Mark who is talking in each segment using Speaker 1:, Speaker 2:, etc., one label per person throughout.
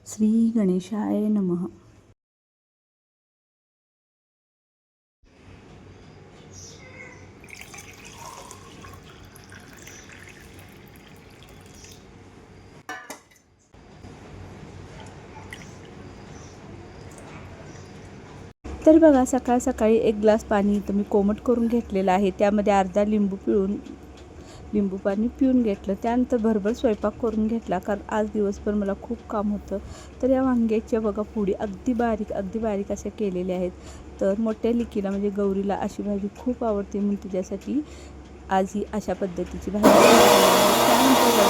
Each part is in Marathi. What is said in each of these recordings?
Speaker 1: श्री गणेशाय नमः. तर बघा, सकाळ सकाळी एक ग्लास पाणी इथं मी कोमट करून घेतलेलं आहे. त्यामध्ये अर्धा लिंबू पाणी पिऊन घेतलं. त्यानंतर भरभर स्वयंपाक करून घेतला, कारण आज दिवसभर मला खूप काम होतं. तर या वांग्याच्या बघा फोडी अगदी बारीक अशा केलेल्या आहेत. तर मोठ्या लिकीला म्हणजे गौरीला अशी भाजी खूप आवडते, म्हणून तिच्यासाठी आज ही अशा पद्धतीची भाजी. त्यानंतर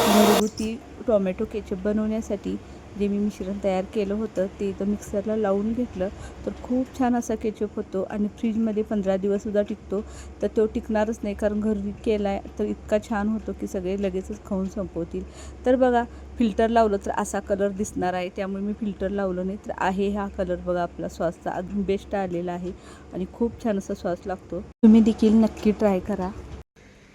Speaker 1: घरगुती टोमॅटो केचप बनवण्यासाठी जे मी मिश्रण तयार केलं होतं ते इथं मिक्सरला लावून घेतलं. तर खूप छान असा केचप होतो आणि फ्रीजमध्ये 15 दिवससुद्धा टिकतो. तर तो टिकणारच नाही, कारण घरी केला आहे तर इतका छान होतो की सगळे लगेचच खाऊन संपवतील. तर बघा, फिल्टर लावलं तर असा कलर दिसणार आहे, त्यामुळे मी फिल्टर लावलं नाही. तर आहे हा कलर बघा, आपला सॉसचा अगदी बेस्ट आलेला आहे आणि खूप छान असा सॉस लागतो. तुम्ही देखील नक्की ट्राय करा.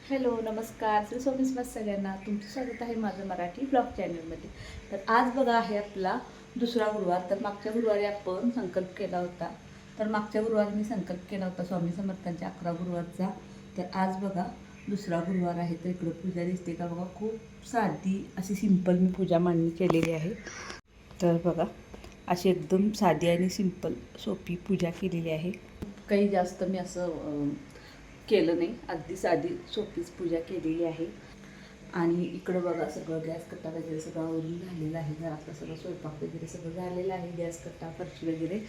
Speaker 1: हॅलो, नमस्कार. श्री स्वामी समर्थ सगळ्यांना. तुमचं स्वागत आहे माझं मराठी ब्लॉग चॅनलमध्ये. तर आज बघा आहे आपला दुसरा गुरुवार. तर मागच्या गुरुवारी आपण संकल्प केला होता. तर मागच्या गुरुवारी मी संकल्प केला होता स्वामी समर्थांच्या 11 गुरुवारचा. तर आज बघा दुसरा गुरुवार आहे. तर इकडं पूजा दिसते का बघा, खूप साधी अशी सिंपल मी पूजा मांडणी केलेली आहे. तर बघा, अशी एकदम साधी आणि सिंपल सोपी पूजा केलेली आहे. काही जास्त मी असं केलं नाही, अगदी साधी सोपीच पूजा केलेली आहे. आणि इकडं बघा सगळं गॅस कट्टा वगैरे सगळं आवरून झालेलं आहे. घरातलं सगळं स्वयंपाक वगैरे सगळं झालेलं आहे. गॅस कट्टा फरशी वगैरे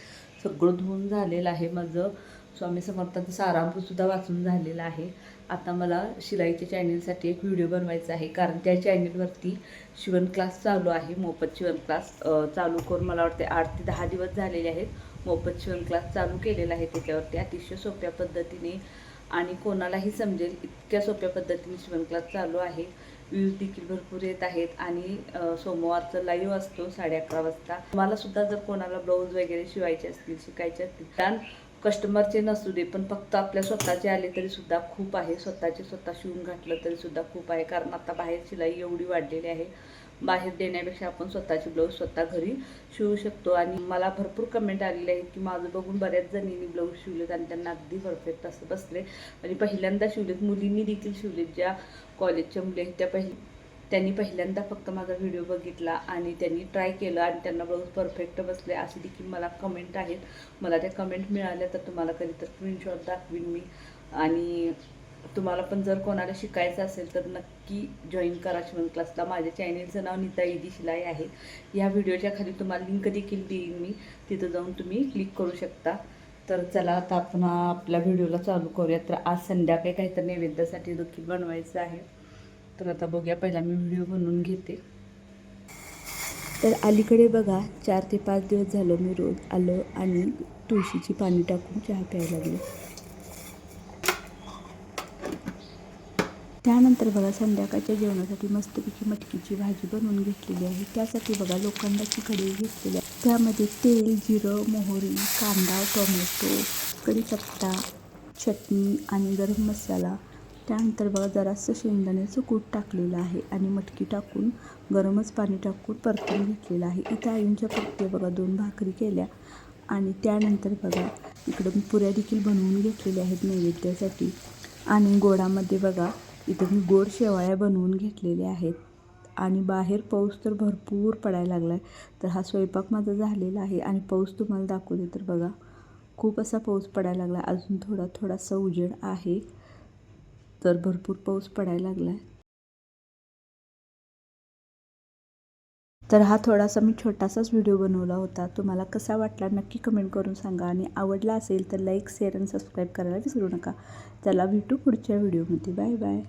Speaker 1: सगळं धुवून झालेलं आहे. माझं स्वामी समर्थांचं सारांशसुद्धा वाचून झालेलं आहे. आता मला शिलाईच्या चॅनलसाठी एक व्हिडिओ बनवायचा आहे, कारण त्या चॅनलवरती शिवण क्लास चालू आहे. मोफत शिवण क्लास चालू करून मला वाटते 8 ते 10 दिवस झालेले आहेत. मोफत शिवण क्लास चालू केलेला आहे. त्याच्यावरती अतिशय सोप्या पद्धतीने आणि कोणालाही समजेल इतक्या सोप्या पद्धतीने शिवण क्लास चालू आहे. व्ह्यूज देखील भरपूर येत आहेत. आणि सोमवारचं लाईव्ह असतो 11:30 वाजता. तुम्हाला सुद्धा जर कोणाला ब्लाऊज वगैरे शिवायचे असतील, शिकायचे असतील, तर कस्टमरचे नसू दे, पण फक्त आपल्या स्वतःचे आले तरी सुद्धा खूप आहे. स्वतःचे स्वतः शिवून घातलं तरी सुद्धा खूप आहे, कारण आता बाहेर शिलाई एवढी वाढलेली आहे. बाहेर देण्यापेक्षा आपण स्वतःची ब्लाऊज स्वतः घरी शिवू शकतो. आणि मला भरपूर कमेंट आलेले आहेत की माझं बघून बऱ्याच जणींनी ब्लाऊज शिवलेत आणि त्यांना अगदी परफेक्ट असं बसले. आणि पहिल्यांदा शिवलेत, मुलींनी देखील शिवलेत. ज्या कॉलेजच्या मुली आहेत त्यांनी पहिल्यांदा फक्त माझा व्हिडिओ बघितला आणि त्यांनी ट्राय केलं आणि त्यांना ब्लाऊज परफेक्ट बसले, असे देखील मला कमेंट आहेत. मला त्या कमेंट मिळाल्या तर तुम्हाला कधी तर स्क्रीनशॉट दाखवीन मी. आणि तुम्हाला पण जर कोणाला शिकायचं असेल तर नक्की जॉईन करा शिवण क्लासला. माझ्या चॅनेलचं नाव नीता इदी शिलाई आहे. या व्हिडिओच्या खाली तुम्हाला लिंक देखील देईन मी, तिथं जाऊन तुम्ही क्लिक करू शकता. तर चला आता आपण आपल्या व्हिडिओला चालू करूया. तर आज संध्याकाळी काहीतरी नैवेद्यासाठी देखील बनवायचं आहे. तर आता बघूया, पहिला मी व्हिडिओ बनवून घेते. तर अलीकडे बघा 4 ते 5 दिवस झालं मी रोज आलं आणि तुळशीची पाणी टाकून चहा प्यायला लागले. त्यानंतर बघा संध्याकाळच्या जेवणासाठी मस्तपैकी मटकीची भाजी बनवून घेतलेली आहे. त्यासाठी बघा लोखंडाची कढई घेतलेली आहे. त्यामध्ये तेल, जिरं, मोहरी, कांदा, टोमॅटो, कढीपत्ता, चटणी आणि गरम मसाला. त्यानंतर बघा जरासं शेंगदाण्याचं कूट टाकलेलं आहे आणि मटकी टाकून गरमच पाणी टाकून परतून घेतलेलं आहे. इथं आईंच्या परते बघा 2 भाकरी केल्या. आणि त्यानंतर बघा इकडं मी पुऱ्या देखील बनवून घेतलेल्या आहेत नैवेद्यासाठी. आणि गोडामध्ये बघा इथं मी गोड शेवाळ्या बनवून घेतलेल्या आहेत. आणि बाहेर पाऊस तर भरपूर पडायला लागला आहे. तर हा स्वयंपाक माझा झालेला आहे आणि पाऊस तुम्हाला दाखवते. तर बघा खूप असा पाऊस पडायला लागला, अजून थोडासा उजेड आहे. तर भरपूर पाऊस पडायला लागला आहे. तर हा थोडासा मी छोटासाच व्हिडिओ बनवला होता. तुम्हाला कसा वाटला नक्की कमेंट करून सांगा. आणि आवडला असेल तर लाईक, शेअर आणि सबस्क्राईब करायला विसरू नका. चला भेटू पुढच्या व्हिडिओमध्ये. Bye bye.